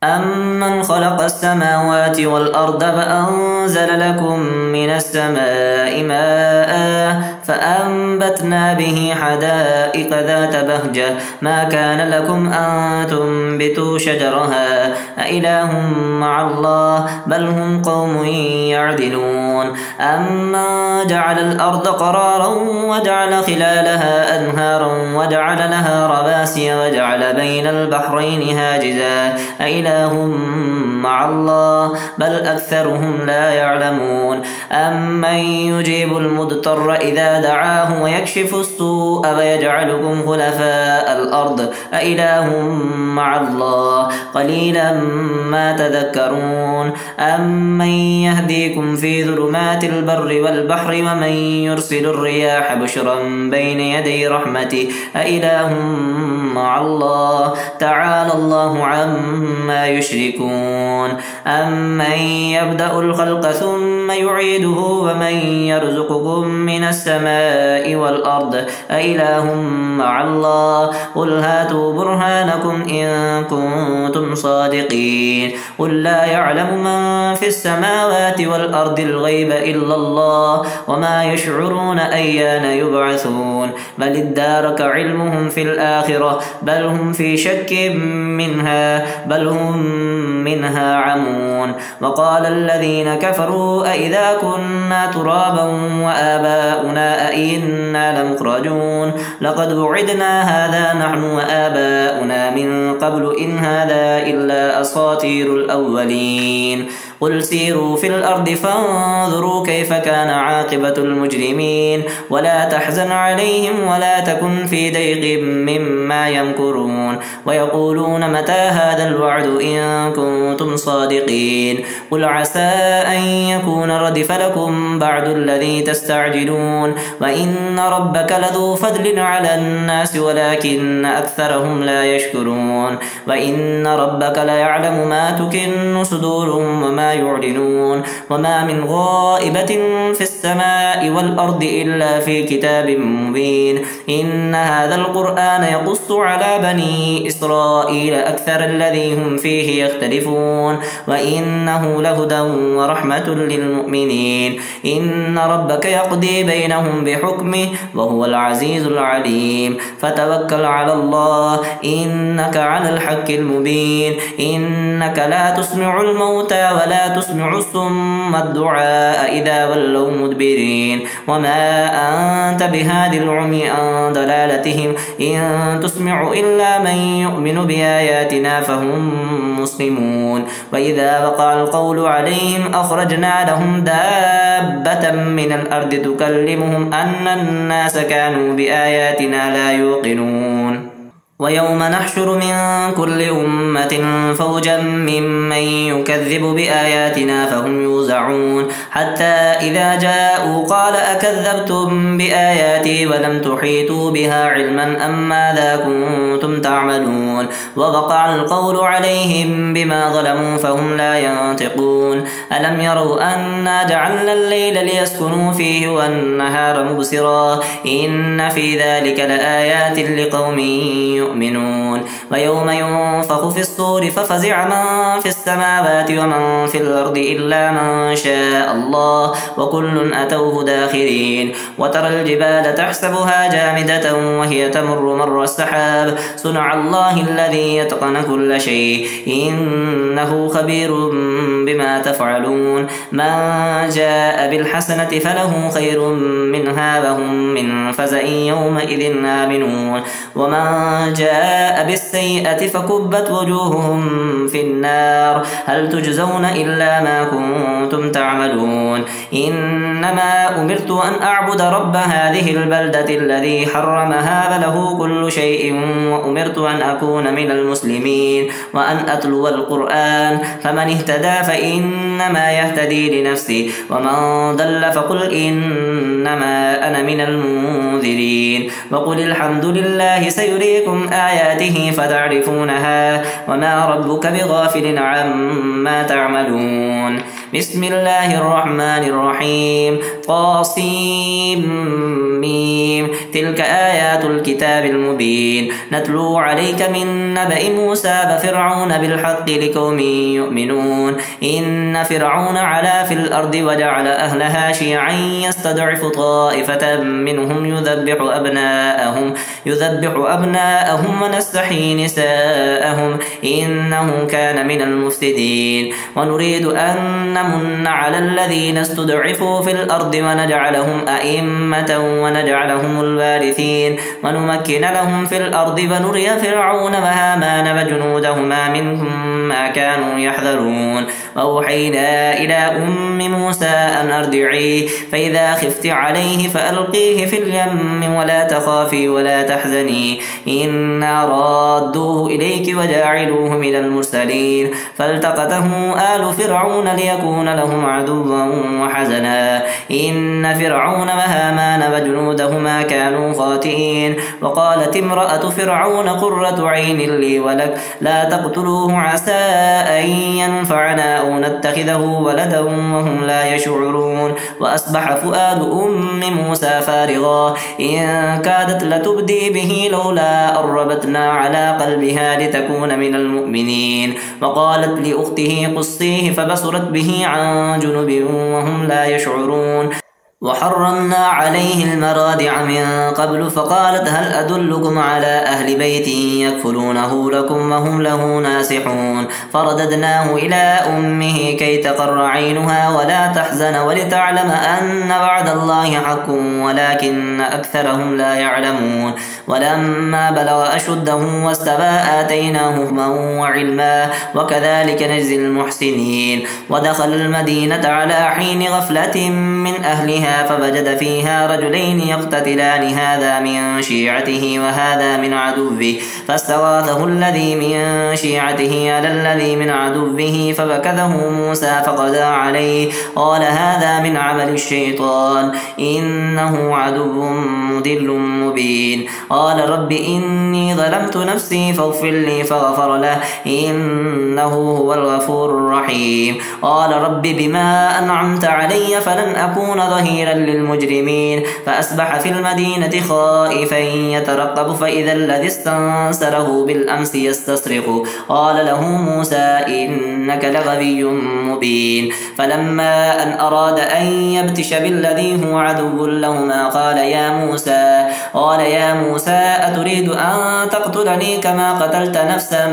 أَمَّنْ خَلَقَ السَّمَاوَاتِ وَالْأَرْضَ فَأَنزَلَ لَكُم مِّنَ السَّمَاءِ مَاءً فَأَنبَتْنَا بِهِ حَدَائِقَ ذَاتَ بَهْجَةٍ مَا كَانَ لَكُمْ أَن تُنبِتُوا شَجَرَهَا أَإِلَٰهٌ مَّعَ اللَّهِ بَلْ هُمْ قَوْمٌ يَعْدِلُونَ أَمَّن جَعَلَ الْأَرْضَ قَرَارًا وَجَعَلَ خِلَالَهَا أَنْهَارًا وَجَعَلَ لَهَا رَوَاسِيَ وَجَعَلَ بَيْنَ الْبَحْرَيْنِ هَاجِزًا أإله مع الله بل أكثرهم لا يعلمون أمن يجيب المضطر إذا دعاه ويكشف السوء ويجعلكم خلفاء الأرض أإله مع الله قليلا ما تذكرون أمن يهديكم في ظلمات البر والبحر ومن يرسل الرياح بشرا بين يدي رحمته أإله مع الله تعالى الله عما يشركون أمن يبدأ الخلق ثم يعيده ومن يرزقكم من السماء والأرض أإله مع الله قل هاتوا برهانكم إن كنتم صادقين قل لا يعلم من في السماوات والأرض الغيب إلا الله وما يشعرون أيان يبعثون بل ادارك علمهم في الآخرة بل هم في شك منها بل هم منها عمون وقال الذين كفروا أئذا كنا ترابا وآباؤنا أئنا لمخرجون لقد وعدنا هذا نحن وآباؤنا من قبل إن هذا إلا أساطير الأولين قل سيروا في الأرض فانظروا كيف كان عاقبة المجرمين ولا تحزن عليهم ولا تكن في ضيق مما يمكرون ويقولون متى هذا الوعد إن كنتم صادقين قل عسى أن يكون ردف لكم بعد الذي تستعجلون وإن ربك لذو فضل على الناس ولكن أكثرهم لا يشكرون وإن ربك ليعلم ما تكن صدورهم وما يعلنون وما من غائبة في السماء والأرض إلا في كتاب مبين إن هذا القرآن يقص على بني إسرائيل أكثر الذي هم فيه يختلفون وإنه لهدى ورحمة للمؤمنين إن ربك يقضي بينهم بحكمه وهو العزيز العليم فتوكل على الله إنك على الحق المبين إنك لا تسمع الموتى ولا تسمع الصم الدعاء إذا ولوا مدبرين وما أنت بهاد العمي عن ضلالتهم إن تسمع إلا من يؤمن بآياتنا فهم مسلمون وإذا وقع القول عليهم أخرجنا لهم دابة من الأرض تكلمهم أن الناس كانوا بآياتنا لا يوقنون ويوم نحشر من كل أمة فوجا ممن يكذب بآياتنا فهم يوزعون حتى إذا جاءوا قال أكذبتم بآياتي ولم تحيطوا بها علما أم ماذا كنتم تعملون ووقع القول عليهم بما ظلموا فهم لا ينطقون ألم يروا أنا جعلنا الليل ليسكنوا فيه والنهار مبصرا إن في ذلك لآيات لقوم يؤمنون ويوم ينفخ في الصور ففزع من في السماوات ومن في الأرض إلا من شاء الله وكل أتوه داخرين وترى الجبال تحسبها جامدة وهي تمر مر السحاب صنع الله الذي يتقن كل شيء إنه خبير بما تفعلون من جاء بالحسنة فله خير منها وهم من فزع يومئذ آمنون ومن جاء بالسيئة فكبت وجوههم في النار هل تجزون إلا ما كنتم تعملون إنما أمرت أن أعبد رب هذه البلدة الذي حرمها وله كل شيء وأمرت أن أكون من المسلمين وأن أتلو القرآن فمن اهتدى فإنما يهتدي لنفسه ومن ضل فقل إنما أنا من المنذرين وقل الحمد لله سيريكم آياته فتعرفونها وما ربك بغافل عما تعملون. بسم الله الرحمن الرحيم. طاسيم. تلك آيات الكتاب المبين نتلو عليك من نبأ موسى وفرعون بالحق لقوم يؤمنون. إن فرعون علا في الأرض وجعل أهلها شيعا يستضعف طائفة منهم يذبح أبناءهم ونستحيي نساءهم إنه كان من المفسدين. ونريد أن نمن على الذين استضعفوا في الأرض ونجعلهم أئمة ونجعلهم الوارثين ونمكن لهم في الأرض ونري فرعون وهامان وجنودهما منهم ما كانوا يحذرون. وأوحينا إلى أم موسى أن أرضعيه فإذا خفت عليه فألقيه في اليم ولا تخافي ولا تحزني إنا رادوه إليك وجاعلوه من المرسلين. فالتقطه آل فرعون ليكون لهم عدوا وحزنا إن فرعون وهامان وجنودهما كانوا خاطئين. وقالت امرأة فرعون قرة عين لي ولك لا تقتلوه عسى أن ينفعنا أو نتخذه ولدا وهم لا يشعرون. وأصبح فؤاد أم موسى فارغا إن كادت لتبدي به لولا أن ربطنا على قلبها لتكون من المؤمنين. وقالت لأخته قصيه فبصرت به عن جنب وهم لا يشعرون. وحرمنا عليه المراضع من قبل فقالت هل أدلكم على أهل بيت يكفلونه لكم وهم له ناصحون. فرددناه إلى أمه كي تقر عينها ولا تحزن ولتعلم أن وعد الله حق ولكن أكثرهم لا يعلمون. ولما بلغ أشده واستوى آتيناه حكما وعلما وكذلك نجزي المحسنين. ودخل المدينة على حين غفلة من أهلها فوجد فيها رجلين يقتتلان هذا من شيعته وهذا من عدوه فاستغاثه الذي من شيعته على الذي من عدوه فبكته موسى فقضى عليه قال هذا من عمل الشيطان إنه عدو مضل مبين. قال رب إني ظلمت نفسي فاغفر لي فغفر له إنه هو الغفور الرحيم. قال رب بما أنعمت علي فلن أكون ظهيرا للمجرمين. فأصبح في المدينة خائفا يترقب فإذا الذي استنصره بالأمس يستصرخ قال له موسى إنك لغوي مبين. فلما أن أراد أن يبتش بالذي هو عدو لهما قال يا موسى أتريد أن تقتلني كما قتلت نفسا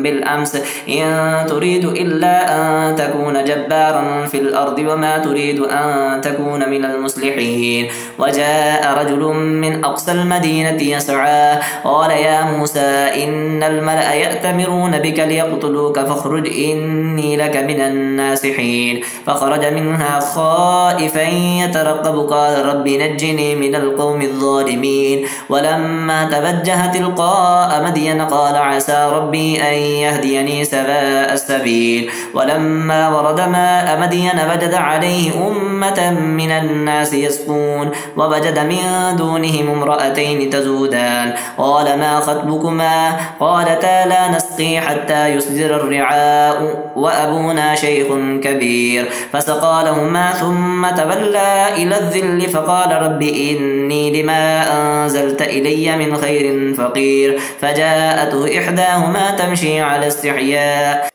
بالأمس إن تريد إلا أن تكون جبارا في الأرض وما تريد أن تكون من المصلحين. وجاء رجل من أقصى المدينة يسعى قال يا موسى إن الملأ يأتمرون بك ليقتلوك فاخرج إني لك من الناصحين. فخرج منها خائفا يترقب قال رب نجني من القوم الظالمين. ولما توجه تلقاء مدين قال عسى ربي أن يهديني سواء السبيل. ولما ورد ماء مدين وجد عليه أمة من الناس يسقون ووجد من دونهم امرأتين تزودان قال ما خطبكما قالتا لا نسقي حتى يصدر الرعاء وأبونا شيخ كبير. فسقى لهما ثم تولى إلى الذل فقال رب إني لما أنزلت إلي من خير فقير. فجاءته إحداهما تمشي على استحياء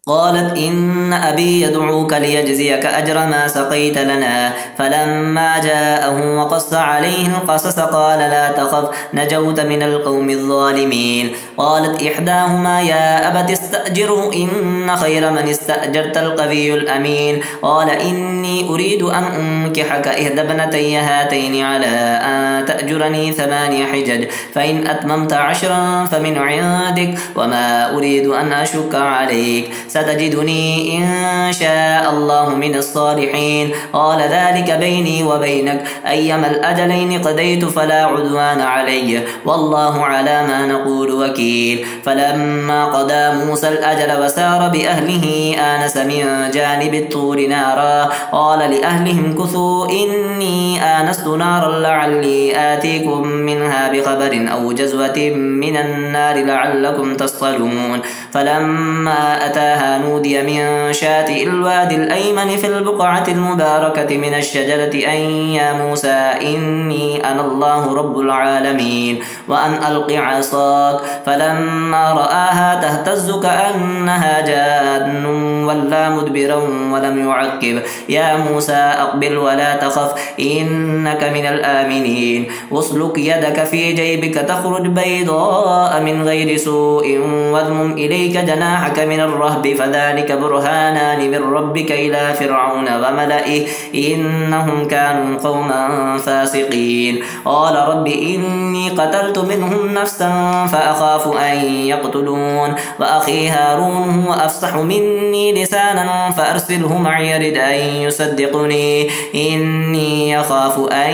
قالت إن أبي يدعوك ليجزيك أجر ما سقيت لنا. فلما جاءه وقص عليه القصص قال لا تخف نجوت من القوم الظالمين. قالت إحداهما يا أبت استأجره إن خير من استأجرت القوي الأمين. قال إني أريد أن أنكحك إحدى ابنتي هاتين على أن تأجرني 8 حجج فإن أتممت 10 فمن عندك وما أريد أن أشك عليك ستجدني إن شاء الله من الصالحين. قال ذلك بيني وبينك، أيما الأجلين قضيت فلا عدوان علي، والله على ما نقول وكيل. فلما قضى موسى الأجل وسار بأهله آنس من جانب الطور نارا، قال لأهلهم كثوا إني آنست نارا لعلي آتيكم منها بخبر أو جزوة من النار لعلكم تصطلون. فلما أتاها نودي من شاطئ الوادي الأيمن في البقعة المباركة من الشجرة أن يا موسى إني أنا الله رب العالمين وأن ألق عصاك. فلما رآها تهتز كأنها جان ولا مدبرا ولم يعقب. يا موسى أقبل ولا تخف إنك من الآمنين. واسلك يدك في جيبك تخرج بيضاء من غير سوء واضمم إليك جناحك من الرهب فذلك برهانان من ربك إلى فرعون وملئه إنهم كانوا قوما فاسقين. قال رب إني قتلت منهم نفسا فأخاف أن يقتلون وأخي هارون هو أفصح مني لسانا فأرسله معي يرد أن يصدقني إني أخاف أن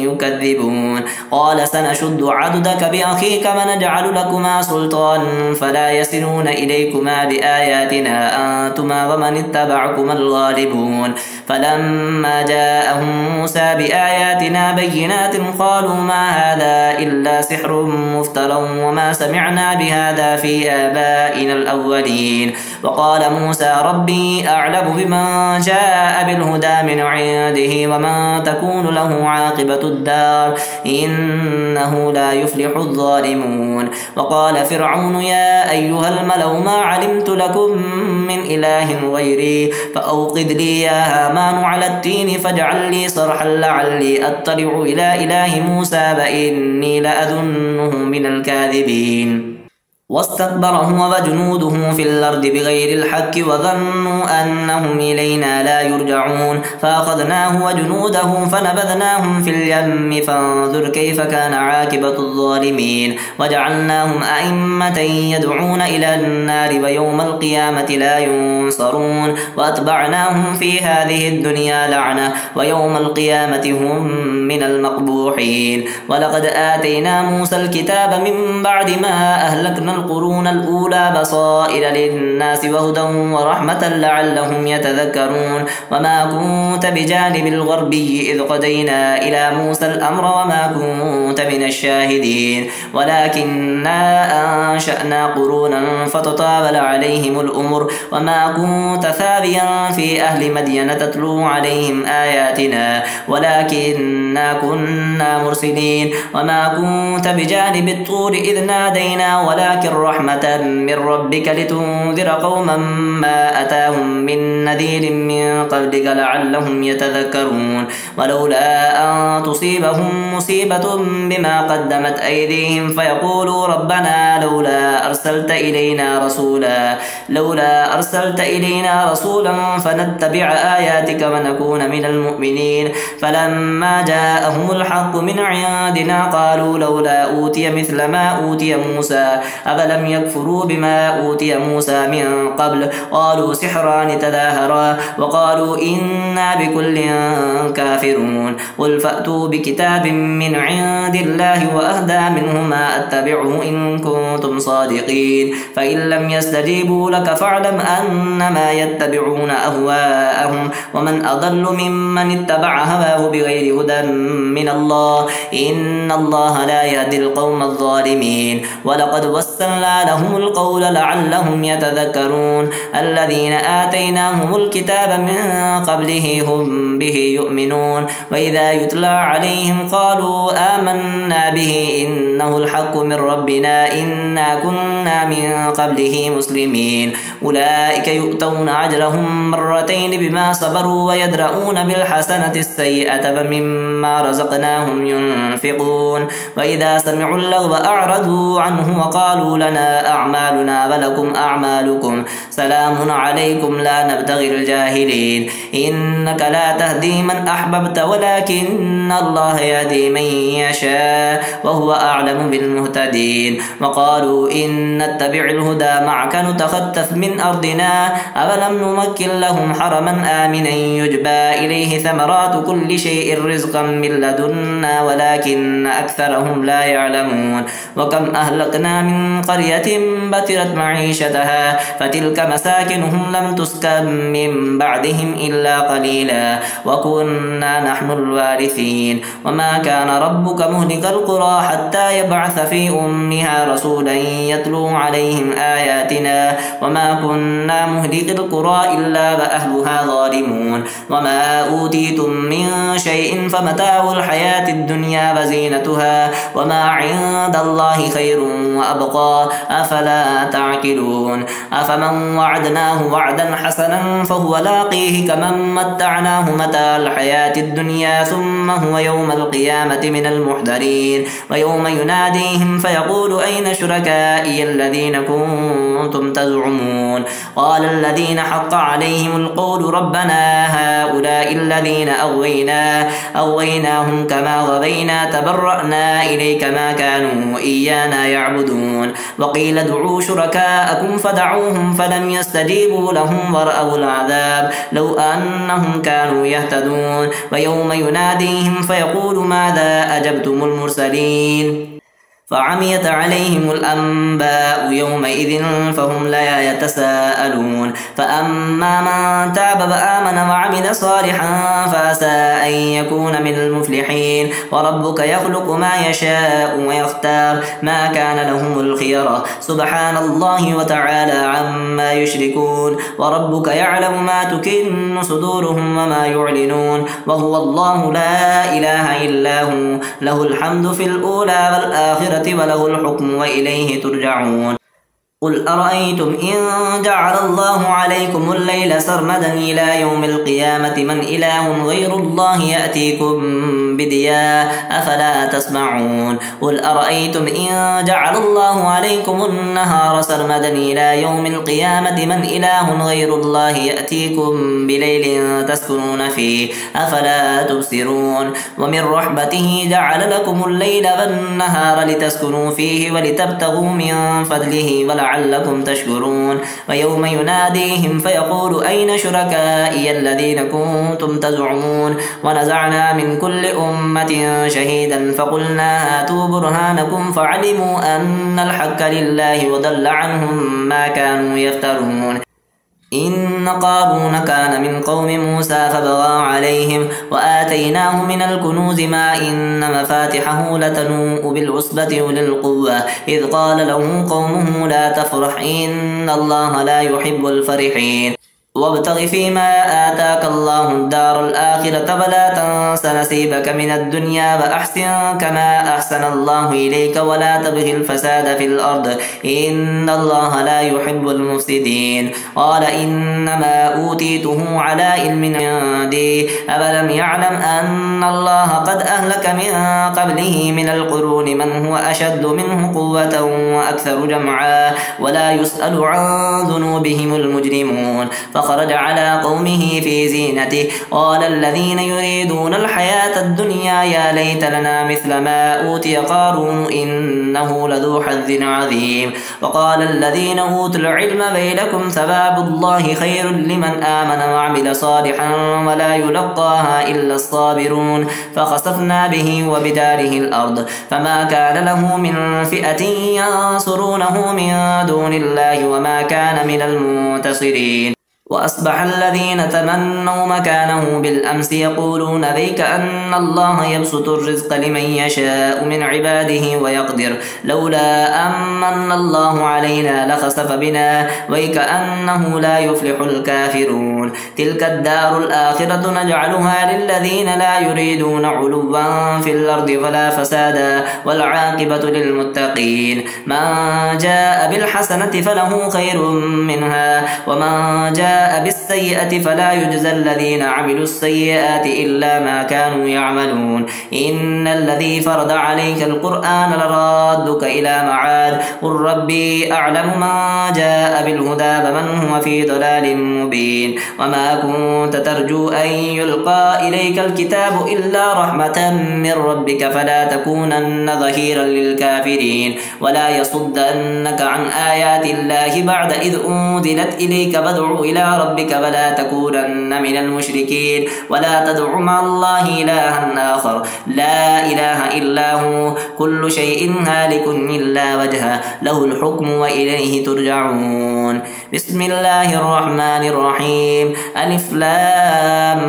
يكذبون. قال سنشد عضدك بأخيك ونجعل لكما سلطانا فلا يصلون إليكما بآياتنا أنتما ومن اتبعكما الغالبون. فلما جاءهم موسى بآياتنا بينات قالوا ما هذا إلا سحر مفترى وما سمعنا بهذا في آبائنا الأولين. وقال موسى ربي أعلم بمن جاء بالهدى من عنده ومن تكون له عاقبة الدار إنه لا يفلح الظالمون. وقال فرعون يا أيها الملأ ما علمت لكم من إله غيري فأوقد لي يا هامان على التين فاجعل لي صرحا لعلي أطلع إلى إله موسى وإني لأظنه من الكاذبين. واستكبر هو وجنوده في الأرض بغير الحق وظنوا أنهم إلينا لا يرجعون. فأخذناه وجنوده فنبذناهم في اليم فانظر كيف كان عاقبة الظالمين. وجعلناهم أئمة يدعون إلى النار ويوم القيامة لا ينصرون. وأتبعناهم في هذه الدنيا لعنة ويوم القيامة هم من المقبوحين. ولقد آتينا موسى الكتاب من بعد ما أهلكنا القرون الأولى بصائر للناس وهدى ورحمة لعلهم يتذكرون. وما كنت بجانب الغربي إذ قضينا إلى موسى الأمر وما كنت من الشاهدين ولكننا أنشأنا قرونا فتطاول عليهم الأمر وما كنت ثابيا في أهل مدين تتلو عليهم آياتنا ولكننا كنا مرسلين. وما كنت بجانب الطور إذ نادينا ولكن رحمة من ربك لتنذر قوما ما أتاهم من نذير من قبلك لعلهم يتذكرون. ولولا أن تصيبهم مصيبة بما قدمت أيديهم فيقولوا ربنا لولا أرسلت إلينا رسولا فنتبع آياتك ونكون من المؤمنين. فلما جاءهم الحق من عندنا قالوا لولا أوتي مثل ما أوتي موسى أفلم يكفروا بما أوتي موسى من قبل قالوا سحران تظاهرا وقالوا إنا بكل كافرون. قل فأتوا بكتاب من عند الله وأهدى منه ما أتبعه إن كنتم صادقين. فإن لم يستجيبوا لك فاعلم أنما يتبعون أهواءهم ومن أضل ممن اتبع هواه بغير هدى من الله إن الله لا يهدي القوم الظالمين. ولقد وسلنا لهم القول لعلهم يتذكرون. الذين آتيناهم الكتاب من قبله هم به يؤمنون وإذا يتلى عليهم قالوا آمنا به إنه الحق من ربنا إنا كنا من قبله مسلمين. أولئك يؤتون أجرهم مرتين بما صبروا ويدرؤون بالحسنة السيئة ومما رزقناهم ينفقون. وإذا سمعوا اللغو أعرضوا عنه وقالوا لنا أعمالنا ولكم أعمالكم سلام عليكم لا نبتغي الجاهلين. إنك لا تهدي من أحببت ولكن الله يهدي من يشاء وهو أعلم بالمهتدين. وقالوا إن نتبع الهدى معك نتخطف من من أرضنا أولم نمكن لهم حرما آمنا يجبى إليه ثمرات كل شيء رزقا من لدنا ولكن أكثرهم لا يعلمون وكم أهلكنا من قرية بطرت معيشتها فتلك مساكنهم لم تسكن من بعدهم إلا قليلا وكنا نحن الوارثين وما كان ربك مهلك القرى حتى يبعث في أمها رسولا يتلو عليهم آياتنا وما كنا مهلك القرى إلا وأهلها ظالمون وما أوتيتم من شيء فمتاع الحياة الدنيا وزينتها وما عند الله خير وأبقى أفلا تعقلون أفمن وعدناه وعدا حسنا فهو لاقيه كمن متعناه متاع الحياة الدنيا ثم هو يوم القيامة من المحضرين ويوم يناديهم فيقول أين شركائي الذين كنتم تزعمون قال الذين حق عليهم القول ربنا هؤلاء الذين أغويناهم كما غوينا تبرأنا إليك ما كانوا إيانا يعبدون وقيل ادعوا شركاءكم فدعوهم فلم يستجيبوا لهم ورأوا العذاب لو أنهم كانوا يهتدون ويوم يناديهم فيقول ماذا أجبتم المرسلين فعميت عليهم الأنباء يومئذ فهم لا يتساءلون فأما من تاب وآمن وعمل صالحا فعسى أن يكون من المفلحين وربك يخلق ما يشاء ويختار ما كان لهم الخيرة سبحان الله وتعالى عما يشركون وربك يعلم ما تكن صدورهم وما يعلنون وهو الله لا إله إلا هو له الحمد في الأولى والآخرة وله الحكم وإليه ترجعون قل أرأيتم إن جعل الله عليكم الليل سرمدا إلى يوم القيامة من إله غير الله يأتيكم بدياء أفلا تسمعون قل أرأيتم إن جعل الله عليكم النهار سرمدا إلى يوم القيامة من إله غير الله يأتيكم بليل تسكنون فيه أفلا تبصرون ومن رحمته جعل لكم الليل والنهار لتسكنوا فيه ولتبتغوا من فضله ولعلكم تشكرون ويوم يناديهم فيقول أين شركائي الذين كنتم تزعمون ونزعنا من كل أمة شهيدا فقلنا هاتوا برهانكم فعلموا أن الحق لله وضل عنهم ما كانوا يفترون إن قارون كان من قوم موسى فبغى عليهم وآتيناه من الكنوز ما إن مفاتحه لتنوء بالعصبة أولي القوة إذ قال له قومه لا تفرح إن الله لا يحب الفرحين وابتغ فيما آتاك الله الدار الآخرة ولا تنس نصيبك من الدنيا وأحسن كما أحسن الله إليك ولا تبغ الفساد في الأرض إن الله لا يحب المفسدين قال إنما أوتيته على علم عندي أفلم يعلم أن الله قد أهلك من قبله من القرون من هو أشد منه قوة وأكثر جمعا ولا يسأل عن ذنوبهم المجرمون فخرج على قومه في زينته قال الذين يريدون الحياة الدنيا يا ليت لنا مثل ما أوتي قارون إنه لذو حظ عظيم وقال الذين أوتوا العلم ويلكم ثواب الله خير لمن آمن وعمل صالحا ولا يلقاها إلا الصابرون فخسفنا به وبداره الأرض فما كان له من فئة ينصرونه من دون الله وما كان من المنتصرين وأصبح الذين تمنوا مكانه بالأمس يقولون ذيك أن الله يبسط الرزق لمن يشاء من عباده ويقدر لولا أمن الله علينا لخسف بنا ويكأنه لا يفلح الكافرون تلك الدار الآخرة نجعلها للذين لا يريدون علوا في الأرض ولا فسادا والعاقبة للمتقين من جاء بالحسنة فله خير منها ومن جاء جاء بالسيئة فلا يجزى الذين عملوا السيئات إلا ما كانوا يعملون إن الذي فرض عليك القرآن لرادك إلى معاد قل ربي أعلم من جاء بالهدى ومن هو في ضلال مبين وما كنت ترجو أن يلقى إليك الكتاب إلا رحمة من ربك فلا تكونن ظهيرا للكافرين ولا يصدنك عن آيات الله بعد إذ أنزلت إليك فادع إلى ربك ولا تكونن من المشركين ولا تدع مع الله إلها آخر لا إله إلا هو كل شيء هالك إلا وجهه له الحكم وإليه ترجعون بسم الله الرحمن الرحيم ألف لام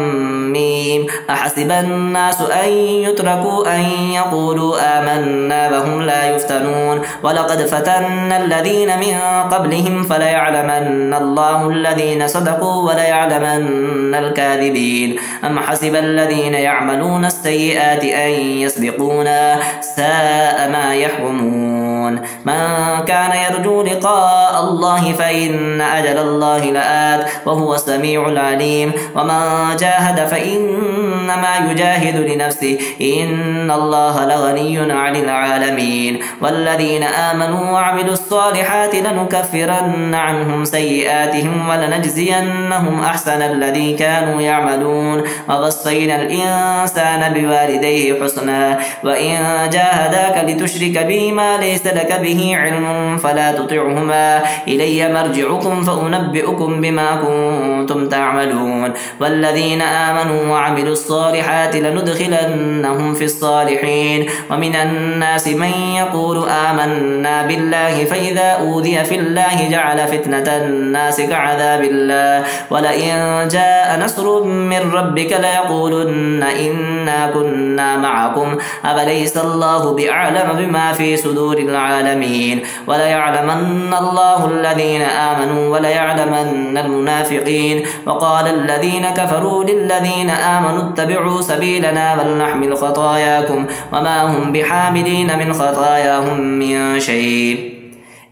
ميم أحسب الناس أن يتركوا أن يقولوا آمنا وهم لا يفتنون ولقد فتنا الذين من قبلهم فليعلمن الله الذين صدقوا وليعلمن الكاذبين أم حسب الذين يعملون السيئات أن يسبقونا ساء ما يحكمون من كان يرجو لقاء الله فإن أجل الله لآت وهو السميع العليم ومن جاهد فإنما يجاهد لنفسه إن الله لغني عن العالمين والذين آمنوا وعملوا الصالحات لنكفرن عنهم سيئاتهم ولنجزينهم أحسن الذي كانوا يعملون ووصينا الإنسان بوالديه حسنا وإن جاهداك لتشرك به ما ليس لك به علم فلا تطعهما إلي مرجعكم فأنبئكم بما كنتم تعملون والذين آمنوا وعملوا الصالحات لندخلنهم في الصالحين ومن الناس من يقول آمنا بالله فإذا أوذي في الله جعل فتنة الناس كعذاب الله ولئن جاء نصر من ربك ليقولن إنا كنا معكم أفليس الله بأعلم بما في صدور العالمين وليعلمن الله الذين آمنوا وليعلمن المنافقين وقال الذين كفروا للذين آمنوا اتبعوا سبيلنا ولنحمل خطاياكم وما هم بحاملين من خطاياهم من شيء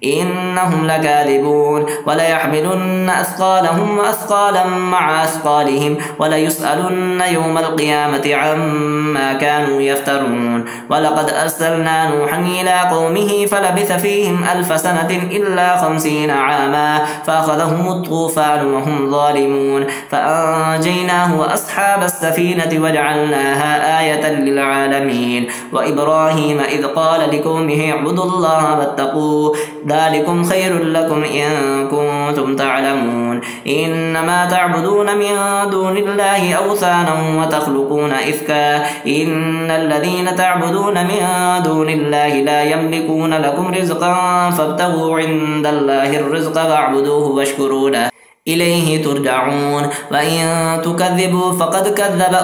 إنهم لكاذبون وليحملن أثقالهم وأثقالا مع أثقالهم وليسألن يوم القيامة عما كانوا يفترون ولقد أرسلنا نوحا إلى قومه فلبث فيهم 1000 سنة إلا 50 عاما فأخذهم الطوفان وهم ظالمون فأنجيناه وأصحاب السفينة وجعلناها آية للعالمين وإبراهيم إذ قال لقومه اعبدوا الله واتقوه ذلكم خير لكم إن كنتم تعلمون إنما تعبدون من دون الله أوثانا وتخلقون إفكا إن الذين تعبدون من دون الله لا يملكون لكم رزقا فابتغوا عند الله الرزق واعبدوه واشكروا له إليه ترجعون وإن تكذبوا فقد كذب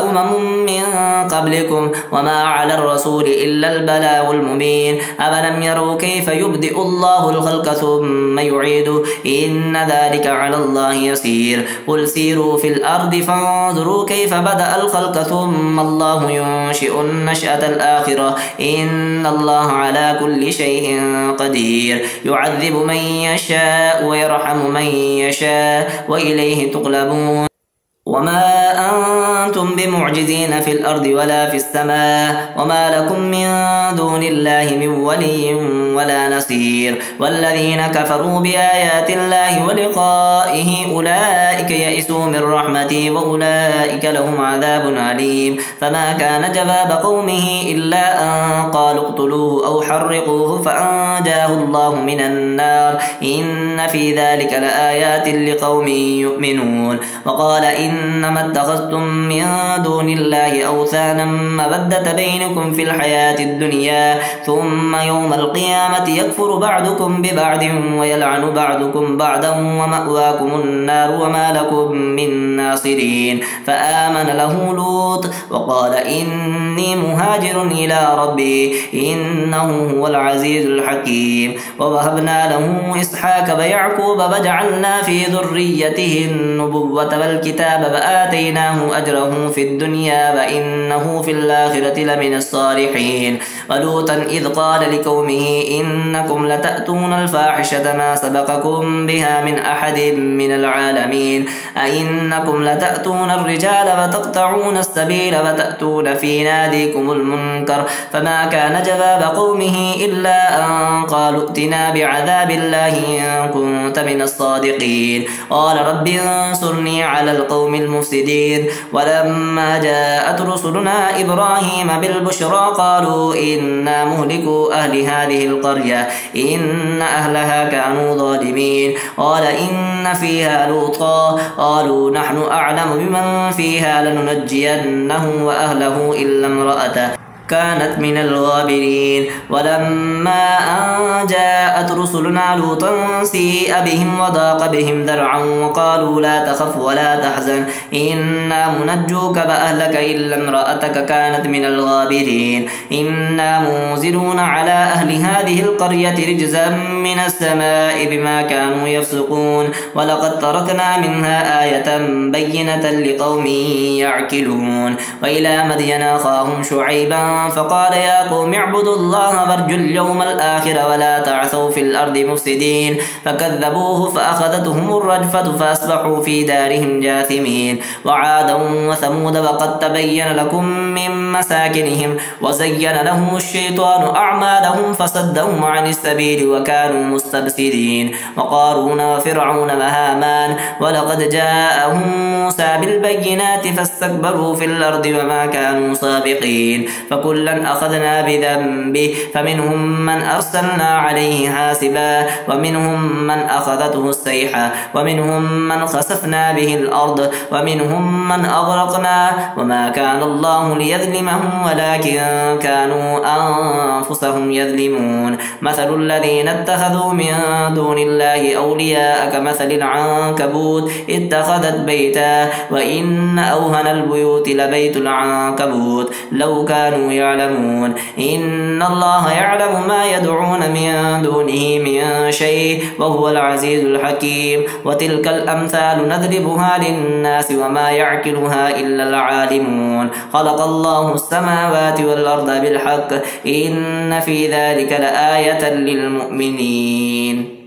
من قبلكم وما على الرسول إلا البلاغ المبين أفلم يروا كيف يبدئ الله الخلق ثم يعيده إن ذلك على الله يسير قل سيروا في الأرض فانظروا كيف بدأ الخلق ثم الله ينشئ النشأة الآخرة إن الله على كل شيء قدير يعذب من يشاء ويرحم من يشاء وإليه تقلبون وما أنتم بمعجزين في الأرض ولا في السماء وما لكم من دون الله من ولي ولا نصير والذين كفروا بآيات الله ولقائه أولئك يئسوا من رحمتي وأولئك لهم عذاب عليم فما كان جواب قومه إلا أن قالوا اقتلوه أو حرقوه فأنجاه الله من النار إن في ذلك لآيات لقوم يؤمنون وقال إنما اتخذتم من دون الله أوثانا مودة بينكم في الحياة الدنيا ثم يوم القيامة يكفر بعضكم ببعض ويلعن بعضكم بعضا ومأواكم النار وما لكم من الناصرين فآمن له لوط وقال إني مهاجر إلى ربي إنه هو العزيز الحكيم ووهبنا له إسحاق ويعقوب وجعلنا في ذريته النبوة والكتاب وآتيناه أجره في الدنيا وإنه في الآخرة لمن الصالحين ولوطا إذ قال لقومه إنكم لتأتون الفاحشة ما سبقكم بها من أحد من العالمين أئنكم لتأتون الرجال وتقطعون السبيل وتأتون في ناديكم المنكر فما كان جواب قومه إلا أن قالوا ائتنا بعذاب الله إن كنت من الصادقين قال رب انصرني على القوم المفسدين ولما جاءت رسلنا إبراهيم بالبشرى قالوا إنا مهلكوا أهل هذه القرية إن أهلها كانوا ظالمين قال إن فيها لوطا قالوا نحن أعلم بمن فيها لننجينه وأهله إلا امرأته كانت من الغابرين ولما أن جاءت رسلنا لوطا سيء بهم وضاق بهم ذرعا وقالوا لا تخف ولا تحزن إنا منجوك وأهلك إلا امرأتك كانت من الغابرين إنا منزلون على أهل هذه القرية رجزا من السماء بما كانوا يفسقون ولقد تركنا منها آية بينة لقوم يعقلون وإلى مدين أخاهم شعيبا فقال يا قوم اعبدوا الله وارجوا اليوم الآخر ولا تعثوا في الأرض مفسدين فكذبوه فأخذتهم الرجفة فأصبحوا في دارهم جاثمين وعادا وثمود وقد تبين لكم من مساكنهم وزين لهم الشيطان أعمالهم فصدهم عن السبيل وكانوا مستبصرين وقارون وفرعون وهامان ولقد جاءهم موسى بالبينات فاستكبروا في الأرض وما كانوا سابقين فكلا أخذنا بذنبه فمنهم من أرسلنا عليه حاسبا ومنهم من أخذته الصيحة ومنهم من خسفنا به الأرض ومنهم من أغرقنا وما كان الله ليظلمهم ولكن كانوا أنفسهم يظلمون مثل الذين اتخذوا من دون الله أولياء كمثل العنكبوت اتخذت بيتا وإن أوهن البيوت لبيت العنكبوت لو كانوا يعلمون إن الله يعلم ما يدعون من دونه من شيء وهو العزيز الحكيم وتلك الأمثال نضربها للناس وما يعقلها إلا العالمون خلق الله السماوات والأرض بالحق إن في ذلك لآية للمؤمنين